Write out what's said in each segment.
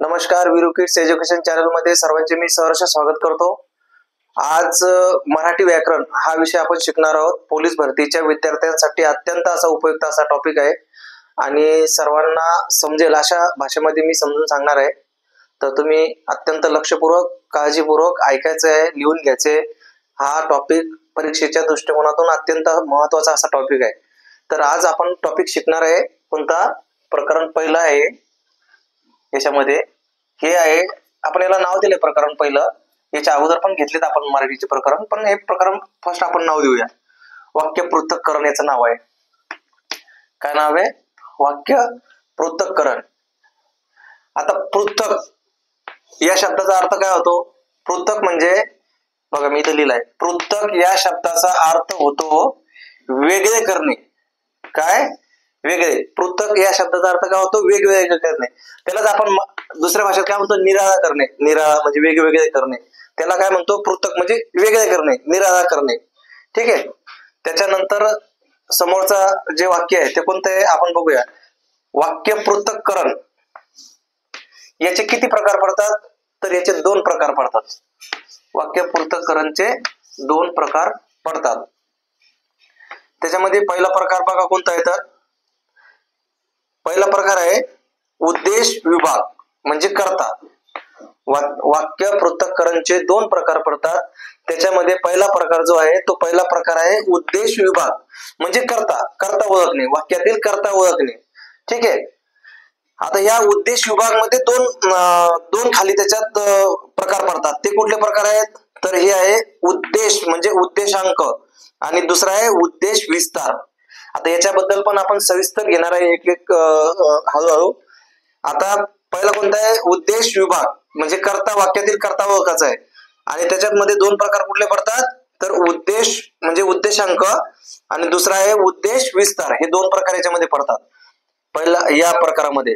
नमस्कार, Veeru kids education channel मध्ये सर्वांचे मी सहर्ष स्वागत करतो। आज मराठी व्याकरण हा विषय आपण शिकणार आहोत। पोलीस भरतीच्या विद्यार्थ्यांसाठी अत्यंत असा उपयुक्त असा टॉपिक आहे आणि सर्वांना समजेल अशा भाषेमध्ये मी समजून सांगणार आहे। तर तुम्ही अत्यंत लक्षपूर्वक काळजीपूर्वक ऐकायचं आहे, लिहून घ्यायचे। हा टॉपिक परीक्षेच्या दृष्टिकोनातून अत्यंत महत्त्वाचा असा टॉपिक आहे। तर आज आपण टॉपिक शिकणार आहे कोणता? प्रकरण पहिलं आहे। याच्यामध्ये हे आहे, आपण याला नाव दिले प्रकरण पहिलं। याच्या अगोदर पण घेतलेत आपण मराठीचे प्रकरण, पण हे प्रकरण फर्स्ट आपण नाव देऊया। वाक्य पृथक्करण याचं नाव आहे। काय नाव आहे? वाक्य पृथक्करण। आता पृथक या शब्दाचा अर्थ काय होतो? पृथक म्हणजे बघा मी इथे लिहिलाय, पृथक या शब्दाचा अर्थ होतो वेगळे करणे। काय? वेगळे। पृथक या शब्दाचा अर्थ काय होतो? वेगवेगळे करणे। त्यालाच आपण दुसऱ्या भाषेत काय म्हणतो? निराळा करणे। निराळा म्हणजे वेगवेगळे करणे, त्याला काय म्हणतो? पृथक म्हणजे वेगळे करणे, निराळा करणे। ठीक आहे। त्याच्यानंतर समोरचा जे वाक्य आहे ते कोणतं आहे आपण बघूया। वाक्य पृथक्करण याचे किती प्रकार पडतात? तर याचे 2 प्रकार पडतात। वाक्य पृथक्करणचे 2 प्रकार पडतात। त्याच्यामध्ये पहिला प्रकार बघा कोणता आहे? तर पहिला प्रकार आहे उद्देश विभाग म्हणजे कर्ता। वाक्य पृथक्करणचे 2 प्रकार पडतात। त्याच्यामध्ये पहिला प्रकार जो आहे तो पहिला प्रकार आहे उद्देश विभाग म्हणजे कर्ता, कर्ता ओळखणे, वाक्यातील कर्ता ओळखणे। ठीक आहे। आता या उद्देश विभाग मध्ये दोन खाली त्याच्यात प्रकार पडतात। ते कुठले प्रकार आहेत? तर हे आहे उद्देश म्हणजे उद्देशांक आणि दुसरा आहे उद्देश विस्तार। आता याच्याबद्दल पण आपण सविस्तर घेणार आहे एक एक हळूहळू। आता पहिला कोणता आहे? उद्देश विभाग म्हणजे कर्ता, वाक्यातील कर्ता ओळखायचा आहे। आणि त्याच्यामध्ये 2 प्रकार कुठले पडतात? तर उद्देश म्हणजे उद्देशांक आणि दुसरा आहे उद्देश विस्तार। हे 2 प्रकार याच्यामध्ये पडतात पहिला या प्रकारामध्ये।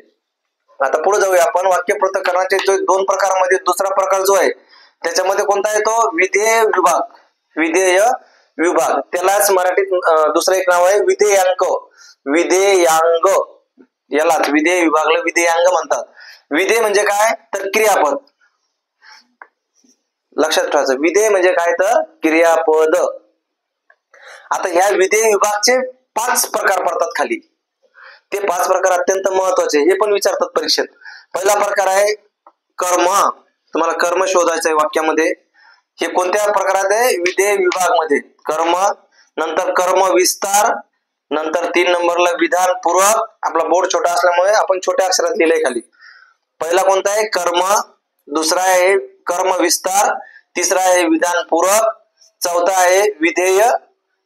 आता पुढे जाऊया आपण। वाक्य पृथक्करणाचे जो 2 प्रकारामध्ये दुसरा प्रकार जो आहे त्याच्यामध्ये कोणता आहे? तो विधेय विभाग। विधेय विभाग त्यालाच मराठीत दुसरं एक नाव आहे विधेयांक। विधेयांग यालाच विधेय विभागला विधेयांग म्हणतात। विधेय म्हणजे काय? तर क्रियापद। लक्षात ठेवायचं, विधेय म्हणजे काय? तर क्रियापद। आता ह्या विधेय विभागचे 5 प्रकार पडतात खाली। ते 5 प्रकार अत्यंत महत्वाचे, हे पण विचारतात परीक्षेत। पहिला प्रकार आहे कर्म। तुम्हाला कर्म शोधायचं आहे वाक्यामध्ये। हे कोणत्या प्रकारात आहे? विधेय विभाग मध्ये कर्म। नंतर कर्म विस्तार, नंतर 3 नंबरला विधानपूर्वक। आपला बोर्ड छोटा असल्यामुळे आपण छोट्या अक्षरात लिहिलंय खाली। पहिला कोणता आहे? कर्म, दुसरा आहे कर्म विस्तार, तिसरा आहे विधानपूर्वक, चौथा आहे विधेय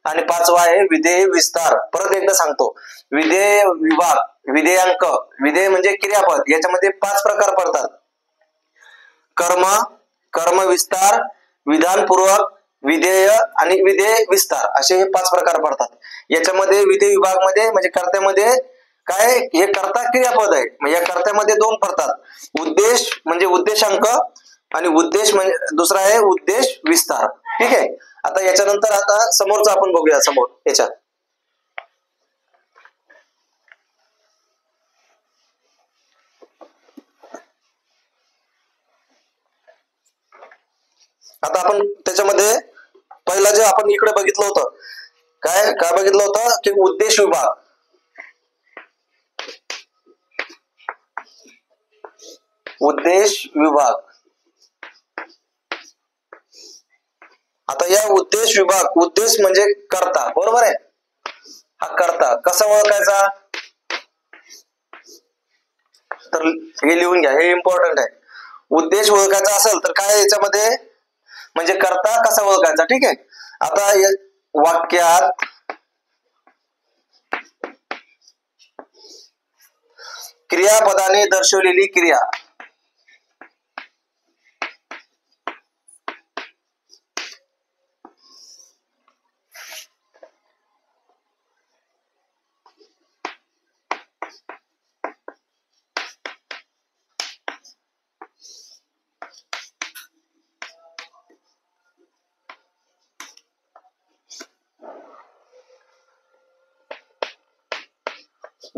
आणि 5वा आहे विधेय विस्तार। परत एकदा सांगतो, विधेय विभाग, विधेयांक, विधेय म्हणजे क्रियापद, याच्यामध्ये 5 प्रकार पडतात। कर्म, कर्म विस्तार, विधानपूर्वक, विधेय आणि विधेय विस्तार असे हे 5 प्रकार पडतात। याच्यामध्ये विधेय विभाग मध्ये म्हणजे कर्त्यामध्ये काय? हे कर्ता क्रियापद आहे। म्हणजे या कर्त्यामध्ये 2 पडतात। उद्देश म्हणजे उद्देशांक आणि उद्देश म्हणजे दुसरा आहे उद्देश विस्तार। ठीक आहे। आता याच्यानंतर आता समोरचा आपण बघूया। समोर याच्यात आता आपण त्याच्यामध्ये पहिला जे आपण इकडे बघितलं होतं, काय काय बघितलं होतं? की उद्देश विभाग। उद्देश विभाग। आता या उद्देश विभाग, उद्देश म्हणजे कर्ता, बरोबर आहे? हा कर्ता कसा ओळखायचा? तर हे लिहून घ्या, हे इम्पॉर्टंट आहे। उद्देश ओळखायचा असेल तर काय याच्यामध्ये म्हणजे कर्ता कसा ओळखायचा? ठीक आहे। आता वाक्यात क्रियापदाने दर्शवलेली क्रिया।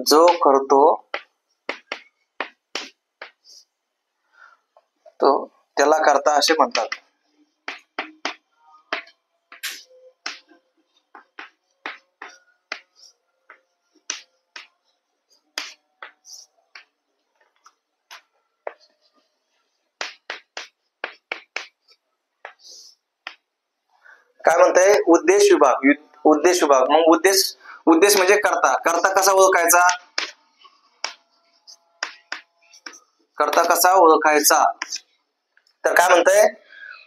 जो करतो त्याला कर्ता असे म्हणतात. काय म्हणताय? उद्देश विभाग. उद्देश विभाग. मग उद्देश म्हणजे कर्ता. कर्ता कसा ओळखायचा? कर्ता कसा ओळखायचा? तर काय म्हणताय?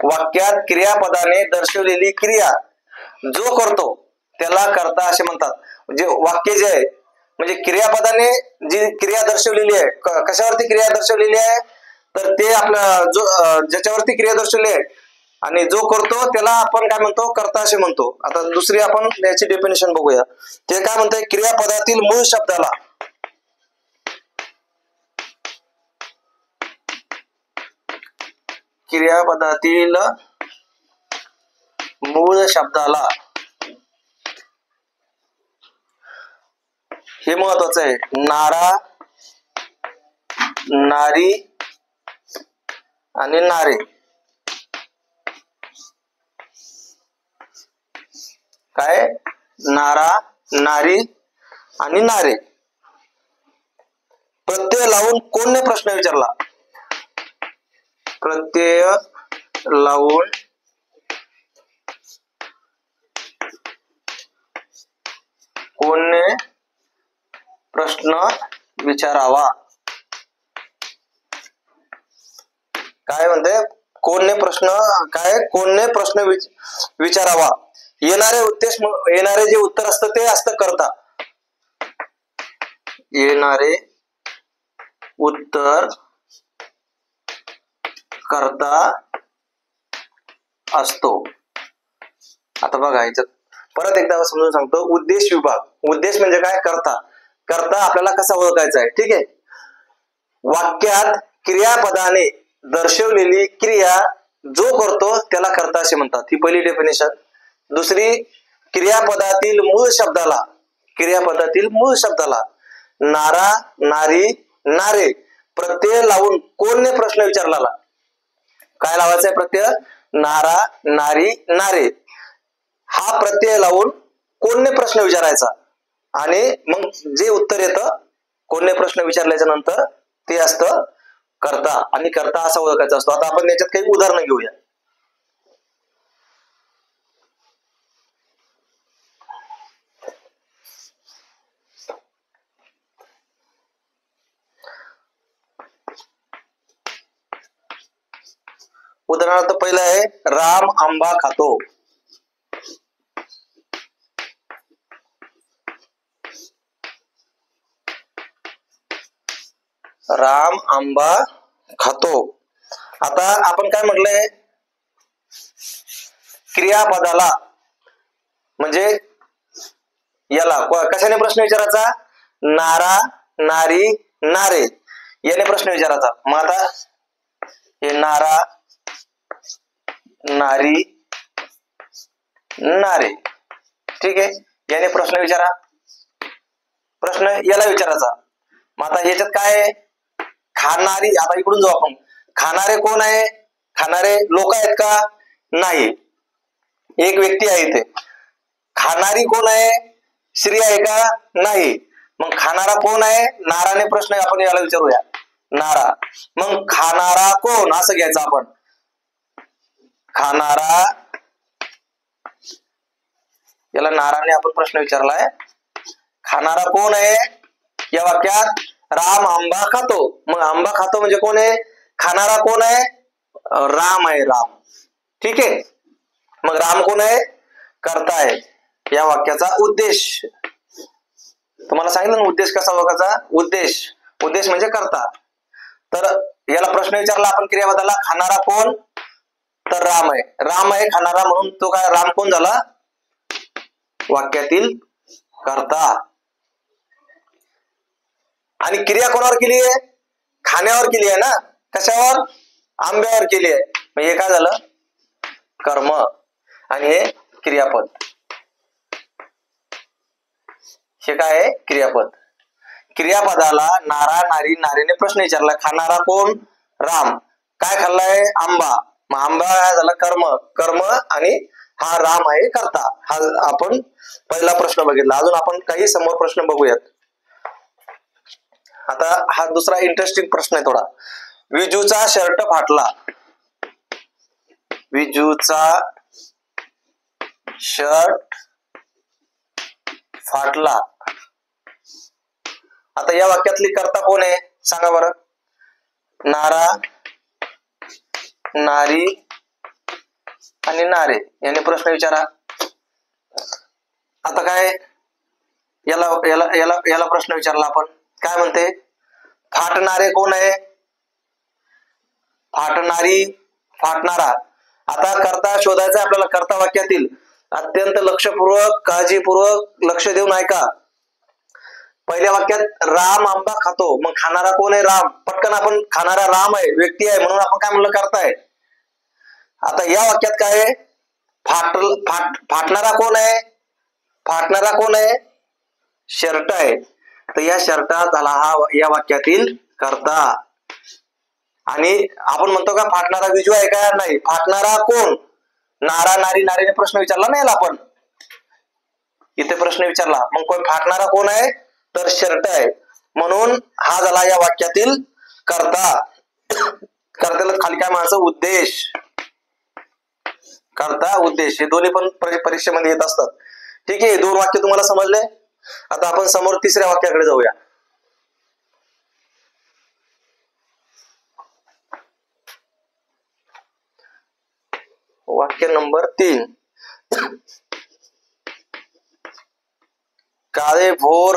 वाक्यात क्रियापदाने दर्शवलेली क्रिया जो करतो त्याला कर्ता असे म्हणतात. म्हणजे वाक्य जे आहे म्हणजे क्रियापदाने जी क्रिया दर्शवलेली आहे, कशावरती क्रिया दर्शवलेली आहे, तर ते आपला जो ज्याच्यावरती क्रिया दर्शवली आहे आणि जो करतो त्याला आपण काय म्हणतो? कर्ता असे म्हणतो. आता दुसरी आपण याची डेफिनेशन बघूया. ते काय म्हणतंय? क्रियापदातील मूळ शब्दाला क्रियापदातील मूळ शब्दाला हे महत्वाचं आहे. नारा, नारी आणि नारे. काय? नारा, नारी आणि नारे. प्रत्यय लावून कोणने प्रश्न विचारला? प्रत्यय लावून कोणने प्रश्न विचारावा. काय म्हणते? कोणने प्रश्न काय? कोणने प्रश्न विचारावा. येणारे जे उत्तर असतं ते असतं कर्ता. येणारे उत्तर कर्ता असतो. आता बघा याच्यात परत एकदा समजून सांगतो. उद्देश विभाग. उद्देश म्हणजे काय? कर्ता. कर्ता आपल्याला कसा ओळखायचा आहे? ठीक आहे. वाक्यात क्रियापदाने दर्शवलेली क्रिया जो करतो त्याला कर्ता असे म्हणतात. ही पहिली डेफिनेशन. दुसरी, क्रियापदातील मूळ शब्दाला नारा, नारी, नारे प्रत्यय लावून कोणने प्रश्न विचारला. काय लावायचा आहे? प्रत्यय. नारा, नारी, नारे हा प्रत्यय लावून कोणने प्रश्न विचारायचा आणि मग जे उत्तर येतं कोणने प्रश्न विचारल्याच्या नंतर ते असतं कर्ता. आणि कर्ता असा ओळखायचा असतो. आता आपण याच्यात काही उदाहरणं घेऊया. उदाहरणार्थ पहिलं आहे राम आंबा खातो. राम आंबा खातो. आता आपण काय म्हटलंय? क्रियापदाला म्हणजे याला कशाने प्रश्न विचारायचा? नारा, नारी, नारे याने प्रश्न विचारायचा. मग आता हे नारा, नारी, नारे ठीक आहे. याने प्रश्न विचारा. प्रश्न याला विचारायचा. मग आता याच्यात काय आहे? खाणारी. आता इकडून जाऊ आपण. खाणारे कोण आहे? खाणारे लोक आहेत का? नाही, एक व्यक्ती आहे इथे. खाणारी कोण आहे? स्त्री आहे का? नाही. मग खाणारा कोण आहे? नाराने प्रश्न आपण याला विचारूया. नारा. मग खाणारा कोण असं घ्यायचं आपण. खाणारा याला नाराने आपण प्रश्न विचारलाय. खाणारा कोण आहे? या वाक्यात राम आंबा खातो. मग आंबा खातो म्हणजे कोण आहे? खाणारा कोण आहे? राम आहे. राम. ठीक आहे. मग राम कोण आहे? कर्ता आहे. या वाक्याचा उद्देश तुम्हाला सांगितलं ना. उद्देश कसा ओळखायचा? उद्देश म्हणजे कर्ता. तर याला प्रश्न विचारला आपण क्रियापदाला. खाणारा कोण? तर राम आहे. राम आहे खाणारा म्हणून तो काय? राम कोण झाला? वाक्यातील कर्ता. आणि क्रिया कोणावर केली आहे? खाण्यावर केली आहे ना. कशावर? आंब्यावर केली आहे. मग हे काय झालं? कर्म. आणि हे क्रियापद. हे काय आहे? क्रियापद. क्रियापदाला नारा, नारी, नारीने प्रश्न विचारला. खाणारा कोण? राम. काय खाल्लाय? आंबा. मग आंबा झाला कर्म, कर्म आणि हा राम आहे कर्ता. हा आपण पहिला प्रश्न बघितला. अजून आपण काही समोर प्रश्न बघूयात. आता हा दुसरा इंटरेस्टिंग प्रश्न आहे थोडा. विजूचा शर्ट फाटला. विजूचा शर्ट फाटला. आता या वाक्यातली कर्ता कोण आहे सांगा बरं? नारा, नारी आणि नारे याने प्रश्न विचारा. आता काय याला याला याला याला प्रश्न विचारला आपण. काय म्हणते? फाटणारे कोण आहे? फाटणारी, फाटणारा. आता कर्ता शोधायचा आपल्याला. कर्ता वाक्यातील अत्यंत लक्षपूर्वक, काळजीपूर्वक लक्ष देऊन ऐका. पहिल्या वाक्यात राम आंबा खातो. मग खाणारा कोण आहे? राम. पटकन आपण खाणारा राम आहे, व्यक्ती आहे, म्हणून आपण काय म्हणलं? कर्ता आहे. आता या वाक्यात काय आहे? फाटणारा कोण आहे? फाटणारा कोण आहे? शर्ट आहे. तर या शर्टात झाला हा या वाक्यातील कर्ता. आणि आपण म्हणतो का फाटणारा विजू आहे का? नाही. फाटणारा कोण? नारा, नारी. नारीने प्रश्न विचारला नाही आपण, इथे प्रश्न विचारला. मग कोण फाटणारा कोण आहे? तर शर्ट आहे. म्हणून हा झाला या वाक्यातील कर्ता. कर्त्याला खाली काय म्हणायचं? उद्देश. कर्ता, उद्देश हे दोन्ही पण परीक्षेमध्ये येत असतात. ठीक आहे, दोन वाक्य तुम्हाला समजले. आता आपण समोर तिसऱ्या वाक्याकडे जाऊया. वाक्य नंबर 3. काळे भोर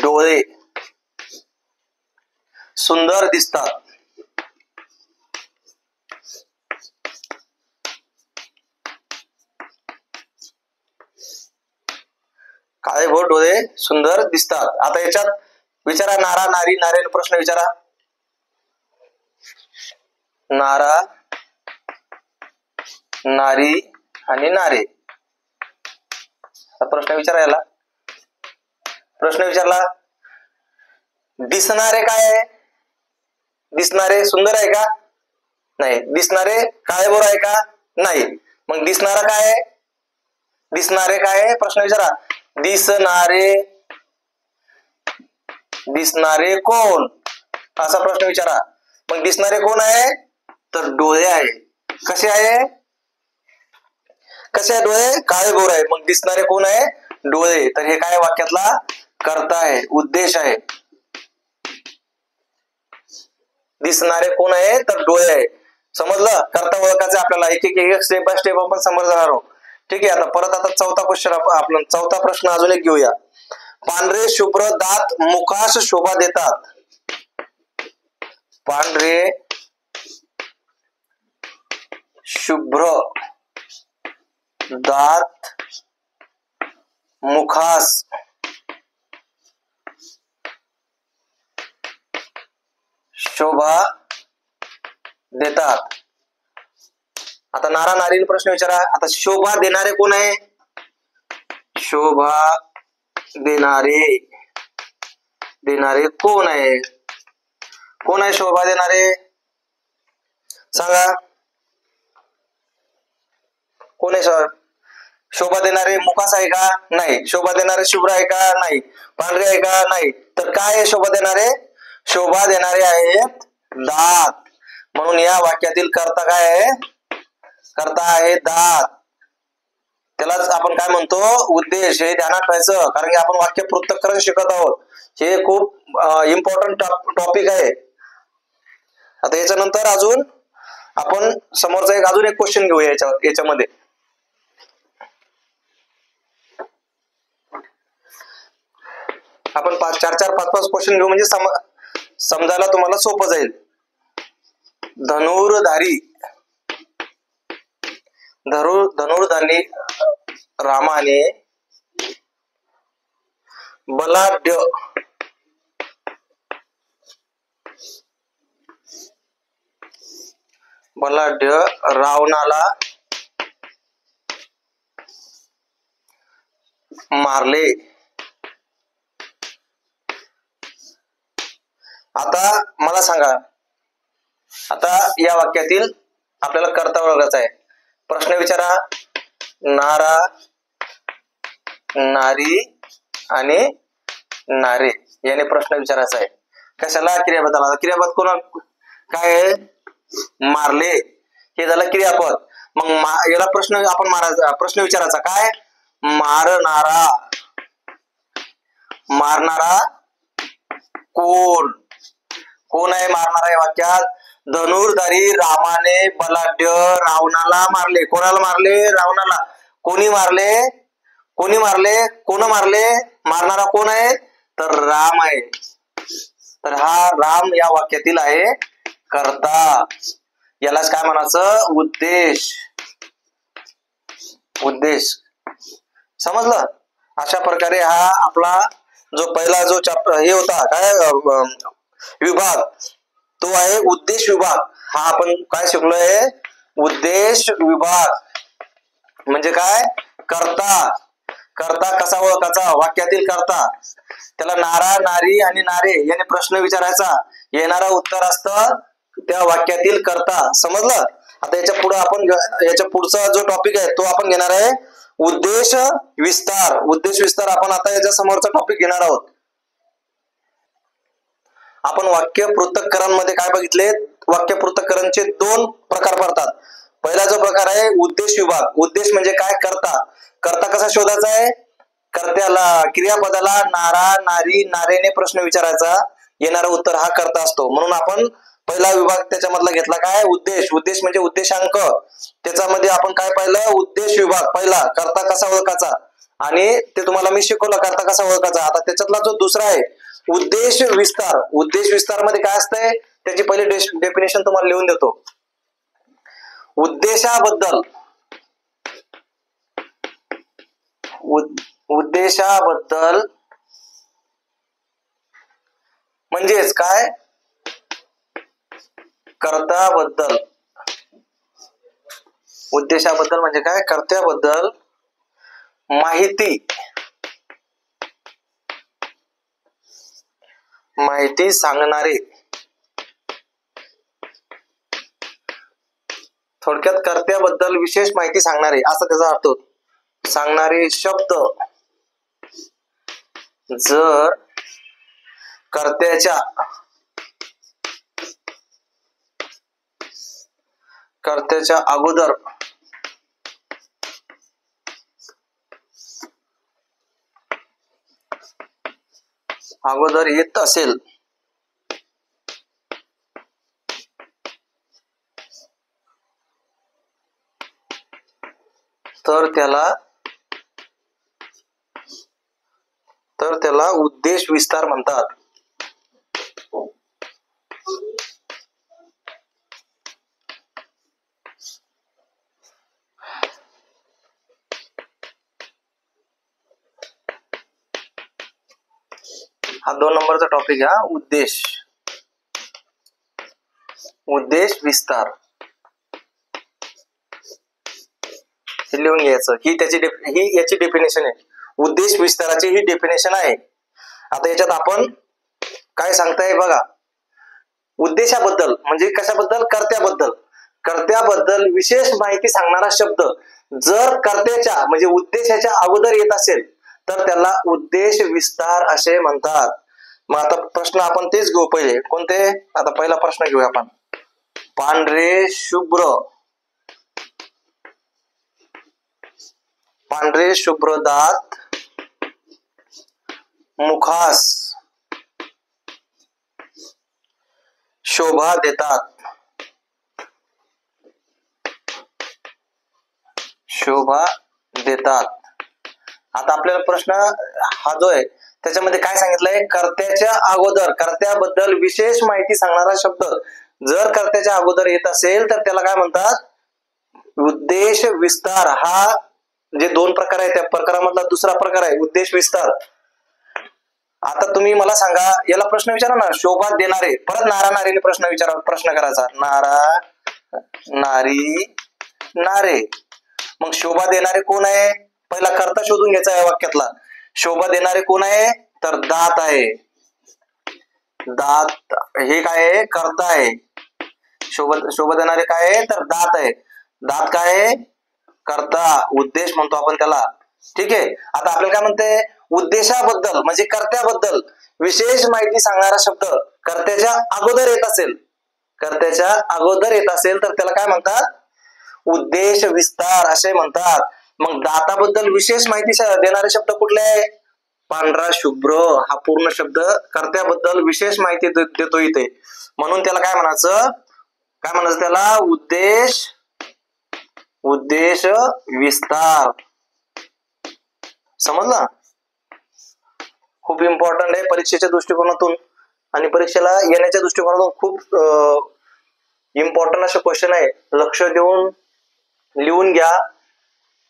डोळे सुंदर दिसतात. काळे भोर डोळे सुंदर दिसतात. आता याच्यात विचारा नारा, नारी. नारेने प्रश्न विचारा. नारा, नारी आणि नारे. प्रश्न विचारायला. प्रश्न विचारला. दिसणारे काय आहे? दिसणारे सुंदर आहे का? नाही. दिसणारे काळेभोर आहे का? नाही. मग दिसणारा काय आहे? दिसणारे काय आहे? प्रश्न विचारा. दिसणारे, दिसणारे कोण? असा प्रश्न विचारा. मग दिसणारे कोण आहे? तर डोळे आहे. कसे आहे? कसे आहे डोळे? काळेभोर आहे. मग दिसणारे कोण आहे? डोळे. तर हे काय वाक्यातला कर्ता आहे, उद्देश आहे. दिसणारे कोण आहे? तर डोळे आहे. समजलं? कर्ता ओळखायचं आपल्याला. एक एक स्टेप बाय स्टेप आपण समोर जाणार आहोत. ठीक आहे. आता परत आता चौथा क्वेश्चन आपण चौथा प्रश्न अजून एक घेऊया. पांढरे शुभ्र दात मुखास शोभा देतात. पांढरे शुभ्र दात मुखास शोभा देतात. आता नारा, नारीने प्रश्न विचारा. आता शोभा देणारे कोण आहे? शोभा देणारे, देणारे कोण आहे? कोण आहे शोभा देणारे? सांगा. कोण आहे सर? शोभा देणारे मुखास आहे का? नाही. शोभा देणारे शुभ्र आहे का? नाही. पांढरे आहे का? नाही. तर काय आहे शोभा देणारे? शोभा देणारे आहेत दात. म्हणून या वाक्यातील कर्ता काय आहे? कर्ता आहे दात. त्यालाच आपण काय म्हणतो? उद्देश. हे ध्यानात ठेवायचं, कारण की आपण वाक्य पृथक्करण शिकत आहोत. हे खूप इम्पॉर्टंट टॉपिक आहे. आता याच्यानंतर अजून आपण समोरचा अजून एक क्वेश्चन घेऊया याच्यामध्ये. आपण 4-4, 5-5 क्वेश्चन घेऊ, म्हणजे समजायला तुम्हाला सोपं जाईल. धनुर्धारी, धनुर्धारी रामाने बलाढ्य रावणाला मारले. आता मला सांगा, आता या वाक्यातील आपल्याला कर्ता ओळखायचा आहे. प्रश्न विचारा. नारा, नारी आणि नारे याने प्रश्न विचारायचा आहे. कशाला? क्रियापदाला. क्रियापद कोण काय आहे? मारले हे झालं क्रियापद. मग याला प्रश्न आपण मारायचा, प्रश्न विचारायचा काय? मारणारा, मारणारा कोण? कोण आहे मारणारा या वाक्यात? धनुर्धारी रामाने बलाढ्य रावणाला मारले. कोणाला मारले? रावणाला. कोणी मारले? कोणी मारले? कोण मारले? मारणारा कोण आहे? तर राम आहे. तर हा राम या वाक्यातील आहे कर्ता. यालाच काय म्हणायचं? उद्देश. उद्देश. समजलं? अशा प्रकारे हा आपला जो पहिला जो चॅप्टर हे होता काय विभाग, तो आहे उद्देश विभाग. हा आपण काय शिकलोय? उद्देश विभाग म्हणजे काय? कर्ता. कर्ता कसा ओळखायचा? वाक्यातील कर्ता. त्याला नारा, नारी आणि नारे याने प्रश्न विचारायचा. येणारा उत्तर असतं त्या वाक्यातील कर्ता. समजलं? आता याच्या पुढे आपण, याच्या पुढचा जो टॉपिक आहे तो आपण घेणार आहे उद्देश विस्तार. उद्देश विस्तार आपण आता याच्या समोरचा टॉपिक घेणार आहोत. आपण वाक्य पृथक्करणमध्ये काय बघितले? वाक्य पृथक्करणचे दोन प्रकार पडतात. पहिला जो प्रकार आहे उद्देश विभाग. उद्देश म्हणजे काय? कर्ता. कर्ता कसा शोधायचा आहे? कर्त्याला, क्रियापदाला नारा, नारी, नारेने प्रश्न विचारायचा. येणारा उत्तर हा कर्ता असतो. म्हणून आपण पहिला विभाग त्याच्यामधला घेतला काय? उद्देश. उद्देश म्हणजे उद्देशांक. त्याच्यामध्ये आपण काय पाहिलं? उद्देश विभाग पहिला, कर्ता कसा ओळखायचा, आणि ते तुम्हाला मी शिकवलं कर्ता कसा ओळखायचा. आता त्याच्यातला जो दुसरा आहे उद्देश विस्तार. उद्देश विस्तार मध्ये काय असतंय त्याची पहिली डेफिनेशन तुम्हाला लिहून देतो. उद्देशाबद्दल, उद्देशाबद्दल म्हणजेच काय? कर्त्याबद्दल. उद्देशाबद्दल म्हणजे काय? कर्त्याबद्दल माहिती, माहिती सांगणारे. थोडक्यात कर्त्याबद्दल विशेष माहिती सांगणारे असा त्याचा अर्थ होतो. सांगणारे शब्द जर कर्त्याच्या अगोदर येत असेल तर त्याला उद्देश विस्तार म्हणतात. हा 2 नंबरचा टॉपिक आहे. उद्देश, उद्देश विस्तार हे लिहून घ्यायचं. ही याची डेफिनेशन आहे. उद्देश विस्ताराची ही डेफिनेशन आहे. आता याच्यात आपण काय सांगताय बघा. उद्देशाबद्दल म्हणजे कशाबद्दल? कर्त्याबद्दल. कर्त्याबद्दल विशेष माहिती सांगणारा शब्द जर कर्त्याच्या म्हणजे उद्देशाच्या अगोदर येत असेल तर त्याला उद्देश विस्तार असे म्हणतात. मग आता प्रश्न आपण तेच घेऊ पहिले. कोणते? आता पहिला प्रश्न घेऊया आपण. पांढरे शुभ्र, पांढरे शुभ्र दात मुखास शोभा देतात. शोभा देतात. आता आपल्याला प्रश्न हा जो आहे त्याच्यामध्ये काय सांगितलंय? कर्त्याच्या अगोदर, कर्त्याबद्दल विशेष माहिती सांगणारा शब्द जर कर्त्याच्या अगोदर येत असेल तर त्याला काय म्हणतात? उद्देश विस्तार. हा जे 2 प्रकार आहेत त्या प्रकारामधला दुसरा प्रकार आहे उद्देश विस्तार. आता तुम्ही मला सांगा, याला प्रश्न विचारा ना. शोभा देणारे, परत नारा नारीने प्रश्न करायचा. नारा, नारी, नारे. मग शोभा देणारे कोण आहे? पहिला कर्ता शोधून घ्यायचा या वाक्यातला. शोभा देणारे कोण आहे? तर दात आहे. दात हे काय आहे, कर्ता आहे. शोभा देणारे काय आहे, तर दात आहे. दात काय आहे, कर्ता, उद्देश म्हणतो आपण त्याला. ठीक आहे. आता आपल्याला काय म्हणते, उद्देशाबद्दल म्हणजे कर्त्याबद्दल विशेष माहिती सांगणारा शब्द कर्त्याच्या अगोदर येत असेल, कर्त्याच्या अगोदर येत असेल तर त्याला काय म्हणतात, उद्देश विस्तार असे म्हणतात. मग दाताबद्दल विशेष माहिती देणारे शब्द कुठले आहे, पांढरा शुभ्र हा पूर्ण शब्द कर्त्याबद्दल विशेष माहिती देतो इथे. म्हणून त्याला काय म्हणायचं त्याला, उद्देश विस्तार. समजलं. खूप इम्पॉर्टंट आहे परीक्षेच्या दृष्टिकोनातून आणि परीक्षेला येण्याच्या दृष्टिकोनातून खूप इम्पॉर्टंट असे क्वेश्चन आहे. लक्ष देऊन लिहून घ्या,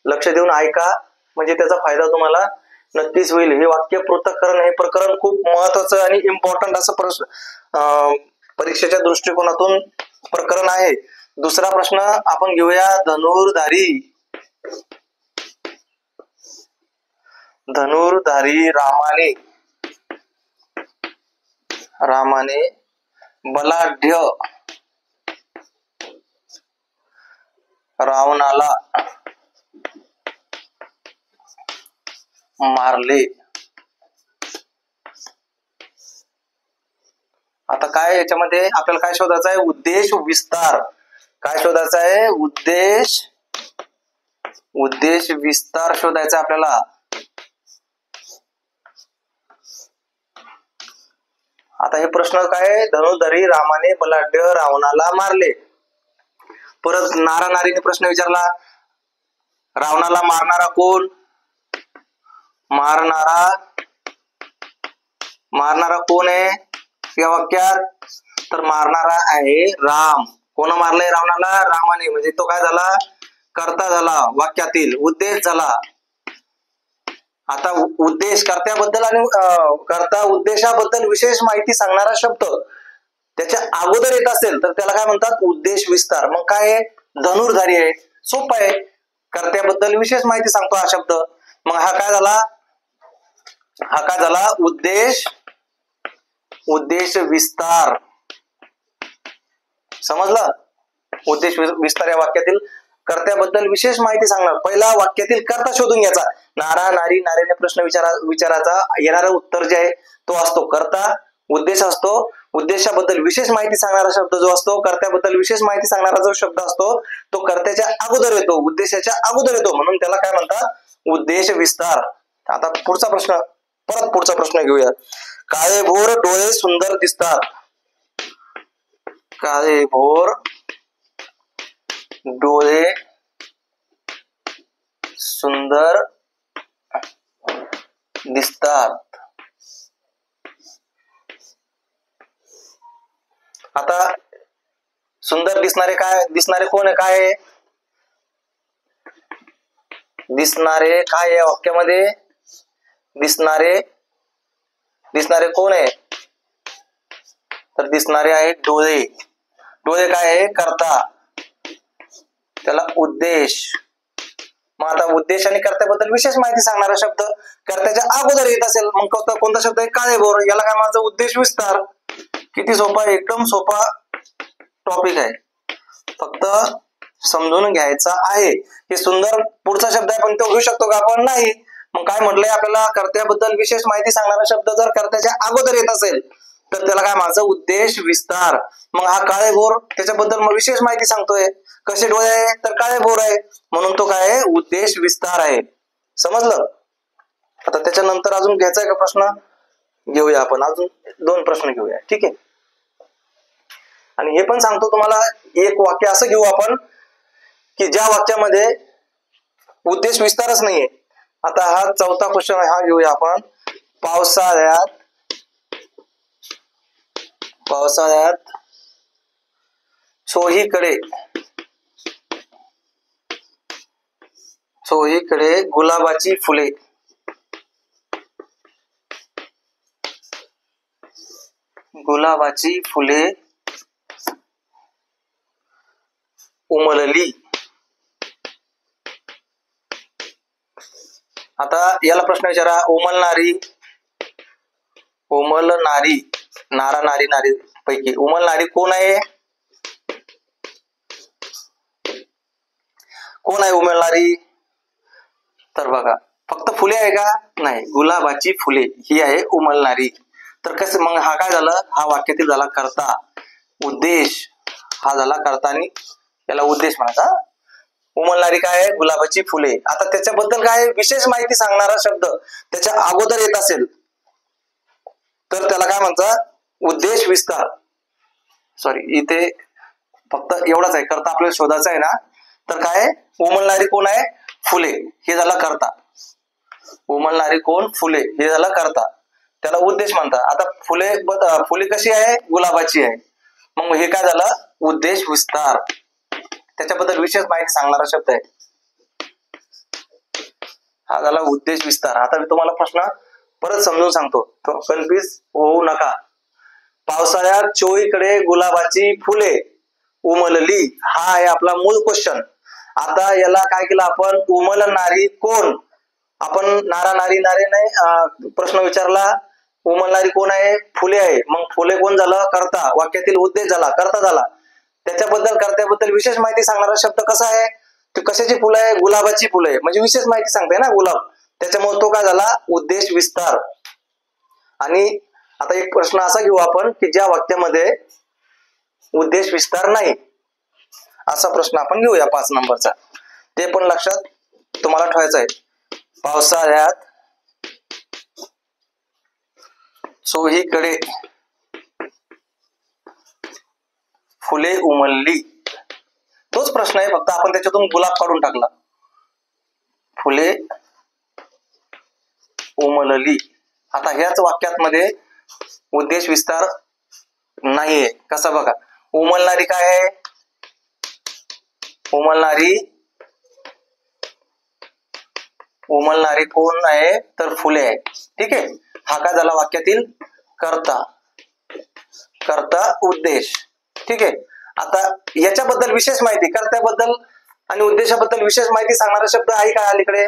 लक्ष देऊन ऐका, म्हणजे त्याचा फायदा तुम्हाला नक्कीच होईल. हे वाक्य पृथक्करण हे प्रकरण खूप महत्वाचं आणि इम्पॉर्टंट असं परीक्षेच्या दृष्टिकोनातून प्रकरण आहे. दुसरा प्रश्न आपण घेऊया, धनुर्धारी रामाने बलाढ्य रावणाला मारले. आता काय याच्यामध्ये आपल्याला काय शोधायचं आहे, उद्देश विस्तार. काय शोधायचं आहे, उद्देश विस्तार शोधायचा आपल्याला. आता हे प्रश्न काय, धनुर्धारी रामाने बलाढ्य रावणाला मारले. परत नारानारीने प्रश्न विचारला, रावणाला मारणारा कोण, मारणारा कोण आहे या वाक्यात, तर मारणारा आहे राम. कोण मारलंय रावणाला, रामाने. म्हणजे तो काय झाला, कर्ता झाला वाक्यातील, उद्देश झाला. आता उद्देश कर्त्याबद्दल आणि कर्ता उद्देशाबद्दल विशेष माहिती सांगणारा शब्द त्याच्या अगोदर येत असेल तर त्याला काय म्हणतात, उद्देश विस्तार. मग काय आहे, धनुर्धारी आहे, सोपं आहे, कर्त्याबद्दल विशेष माहिती सांगतो हा शब्द. मग हा काय झाला, उद्देश विस्तार. समजलं. उद्देश विस्तार या वाक्यातील कर्त्याबद्दल विशेष माहिती सांगणार. पहिला वाक्यातील कर्ता शोधून घ्यायचा. नारीने प्रश्न विचारायचा, येणारं उत्तर जे आहे तो असतो कर्ता, उद्देश असतो. उद्देशाबद्दल विशेष माहिती सांगणारा शब्द जो असतो, कर्त्याबद्दल विशेष माहिती सांगणारा जो शब्द असतो तो कर्त्याच्या अगोदर येतो, उद्देशाच्या अगोदर येतो, म्हणून त्याला काय म्हणतात, उद्देश विस्तार. आता पुढचा प्रश्न घेऊया. काळेभोर डोळे सुंदर दिसतात. काळेभोर डोळे सुंदर दिसतात. आता सुंदर दिसणारे कोण आहे, काय आहे, दिसणारे काय आहे वाक्यामध्ये, दिसणारे कोण आहे, तर दिसणारे आहे डोळे. डोळे काय आहे, कर्ता, त्याला उद्देश. मग आता उद्देश आणि कर्त्याबद्दल विशेष माहिती सांगणारा शब्द कर्त्याच्या अगोदर येत असेल, मग कोणता शब्द आहे, काळेभोर. याला काय माझा उद्देश विस्तार. किती सोपा, एकदम सोपा टॉपिक आहे, फक्त समजून घ्यायचा आहे. हे सुंदर पुढचा शब्द आहे पण तो घेऊ शकतो का आपण, नाही. मग काय म्हटलंय आपल्याला, कर्त्याबद्दल विशेष माहिती सांगणारा शब्द जर कर्त्याच्या अगोदर येत असेल तर त्याला काय माझं उद्देश विस्तार. मग हा काळेभोर त्याच्याबद्दल मग विशेष माहिती सांगतोय, कसे डोळे आहे, तर काळेभोर आहे, म्हणून तो काय आहे, उद्देश विस्तार आहे. समजलं. आता त्याच्यानंतर अजून घ्यायचा आहे का प्रश्न, घेऊया आपण, अजून 2 प्रश्न घेऊया. ठीक आहे. आणि हे पण सांगतो तुम्हाला, एक वाक्य असं घेऊ आपण की ज्या वाक्यामध्ये उद्देश विस्तारच नाहीये. आता हा 4था क्वेश्चन आहे, हा घेऊया आपण. पावसाळ्यात चोहीकडे गुलाबाची फुले. गुलाबाची फुले उमलली. आता याला प्रश्न विचारा, उमलणारी, नारा नारी, पैकी उमलणारी कोण आहे? कोण आहे उमलणारी? तर बघा, फक्त फुले आहे का? नाही, गुलाबाची फुले ही आहे उमलणारी. तर कसं मग हा काय झाला? हा वाक्यातील झाला कर्ता, उद्देश हा झाला कर्ता आणि याला उद्देश म्हणायचा. उमलणारी काय आहे? गुलाबाची फुले. आता त्याच्याबद्दल काय विशेष माहिती सांगणारा शब्द त्याच्या अगोदर येत असेल तर त्याला काय म्हणतात? उद्देश विस्तार. सॉरी, इथे फक्त एवढाच आहे, कर्ता आपल्याला शोधायचा आहे ना. तर काय उमलणारी कोण आहे? फुले, हे झाला कर्ता. उमलणारी कोण? फुले, हे झाला कर्ता, त्याला उद्देश म्हणतात. आता फुले कशी आहे? गुलाबाची आहे. मग हे काय झालं? उद्देश विस्तार, त्याच्याबद्दल विशेष माहिती सांगणारा शब्द आहे, हा झाला उद्देश विस्तार. आता मी तुम्हाला प्रश्न परत समजून सांगतो, कन्फ्युज होऊ नका. पावसाळ्यात चोहीकडे गुलाबाची फुले उमलली, हा आहे आपला मूळ क्वेश्चन. आता याला काय केलं आपण? उमलणारी कोण? आपण नारी नाही प्रश्न विचारला. उमलणारी कोण आहे? फुले आहे. मग फुले कोण झालं? कर्ता. वाक्यातील उद्देश झाला, कर्ता झाला. त्याच्याबद्दल कर्त्याबद्दल विशेष माहिती सांगणारा शब्द कसा आहे? ते कशाची फुलं आहे? गुलाबाची फुलं आहे, म्हणजे विशेष माहिती सांगते ना गुलाब, त्याच्यामुळे तो काय झाला? उद्देश विस्तार. आणि आता एक प्रश्न असा घेऊ आपण की ज्या वाक्यामध्ये उद्देश विस्तार नाही, असा प्रश्न आपण घेऊया 5 नंबरचा. ते पण लक्षात तुम्हाला ठेवायचं आहे. पावसाळ्यात चोहीकडे फुले उमलली, तोच प्रश्न आहे, फक्त आपण त्याच्यातून गुलाब काढून टाकला. फुले उमलली. आता ह्याच वाक्यात मध्ये उद्देश विस्तार नाहीये. कसा बघा, उमलणारी काय आहे? उमलणारी कोण आहे? तर फुले आहे. ठीक आहे, हा काय झाला? वाक्यातील कर्ता, उद्देश. ठीक आहे. आता याच्याबद्दल विशेष माहिती, कर्त्याबद्दल आणि उद्देशाबद्दल विशेष माहिती सांगणारा शब्द आहे का अलीकडे?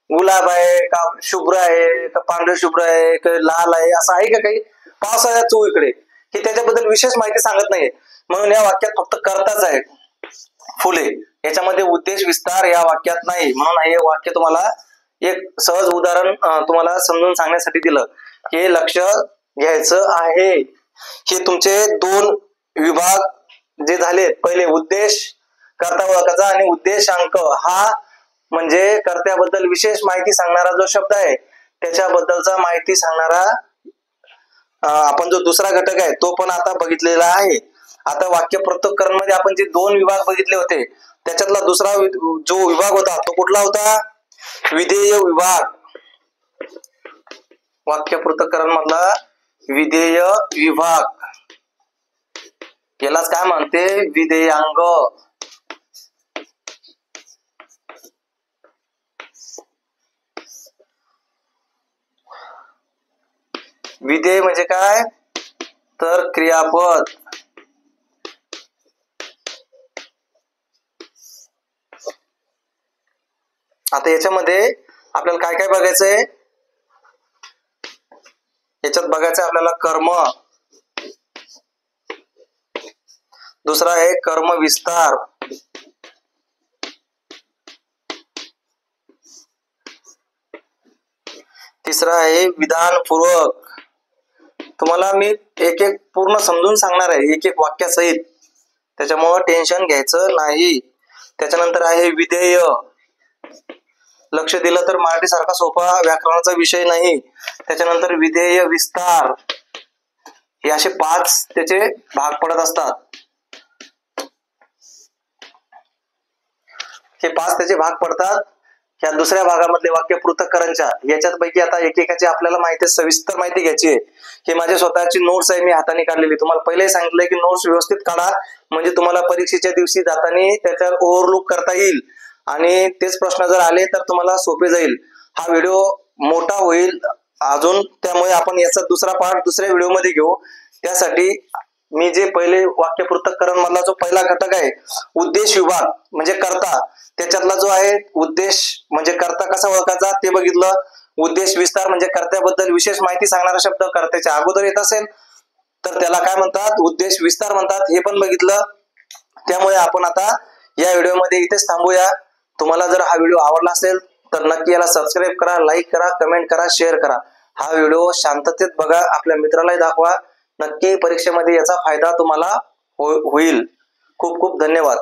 गुलाब आहे का? शुभ्र आहे का? पांढरे शुभ्र आहे का? लाल आहे, असं आहे का काही? पावसाळ्यात चोहीकडे, हे त्याच्याबद्दल विशेष माहिती सांगत नाहीये. म्हणून या वाक्यात फक्त कर्ताच आहे, फुले. याच्यामध्ये उद्देश विस्तार या वाक्यात नाही. म्हणून हे वाक्य तुम्हाला एक सहज उदाहरण तुम्हाला समजून सांगण्यासाठी दिलं. हे लक्ष घ्यायचं आहे. हे तुमचे 2 विभाग जे झाले, पहिले उद्देश कर्ता ओळखायचा आणि उद्देशांक, हा म्हणजे कर्त्याबद्दल विशेष माहिती सांगणारा जो शब्द आहे त्याच्याबद्दलचा माहिती सांगणारा आपण जो दुसरा घटक आहे तो पण आता बघितलेला आहे. आता वाक्य पृथक्करण मध्ये आपण जे 2 विभाग बघितले होते त्याच्यातला दुसरा जो विभाग होता तो कुठला होता? विधेय विभाग. वाक्य पृथक्करण मधला विधेय विभाग, यालाच काय म्हणते? विधेयांग. विधेय म्हणजे काय? तर क्रियापद. आता याच्यामध्ये आपल्याला काय काय बघायचंय? याच्यात बघायचं आपल्याला कर्म, दुसरा आहे कर्म विस्तार, तिसरा आहे विधानपूर्वक. तुम्हाला मी एक एक पूर्ण समजून सांगणार आहे, एक एक वाक्यासहित, त्याच्यामुळे टेन्शन घ्यायचं नाही. त्याच्यानंतर आहे विधेय. लक्ष दिलं तर मराठी सारखा सोपा व्याकरणाचा विषय नाही. त्याच्यानंतर विधेय विस्तार, हे असे 5 त्याचे भाग पडत असतात. हे 5 त्याचे भाग पडतात. या दुसऱ्या भागामधले वाक्य पृथक्करणच्या याच्यात पैकी आता एकेकाची आपल्याला माहिती, सविस्तर माहिती घ्यायची आहे. हे माझे स्वतःची नोट्स आहे, मी हाताने काढलेली. तुम्हाला पहिलेही सांगितलंय की नोट्स व्यवस्थित काढा, म्हणजे तुम्हाला परीक्षेच्या दिवशी जाताना त्याच्यावर ओव्हरलुक करता येईल आणि तेच प्रश्न जर आले तर तुम्हाला सोपे जाईल. हा व्हिडिओ मोठा होईल अजून, त्यामुळे आपण याचा दुसरा पार्ट दुसऱ्या व्हिडिओमध्ये घेऊ. त्यासाठी मी जे पहिले वाक्य पृथक्करण मधला जो पहिला घटक आहे उद्देश विभाग म्हणजे कर्ता, त्याच्यातला जो आहे उद्देश म्हणजे कर्ता कसा ओळखायचा ते बघितलं. उद्देश विस्तार म्हणजे कर्त्याबद्दल विशेष माहिती सांगणारा शब्द कर्त्याच्या अगोदर येत असेल तर त्याला काय म्हणतात, उद्देश विस्तार म्हणतात, हे पण बघितलं. त्यामुळे आपण आता या व्हिडिओमध्ये इथेच थांबूया. तुम्हाला जर हा व्हिडिओ आवडला असेल तर नक्की याला सबस्क्राईब करा, लाईक करा, कमेंट करा, शेअर करा. हा व्हिडिओ शांततेत बघा, आपल्या मित्रालाही दाखवा. नक्की परीक्षेमध्ये याचा फायदा तुम्हाला होईल. खूप खूप धन्यवाद.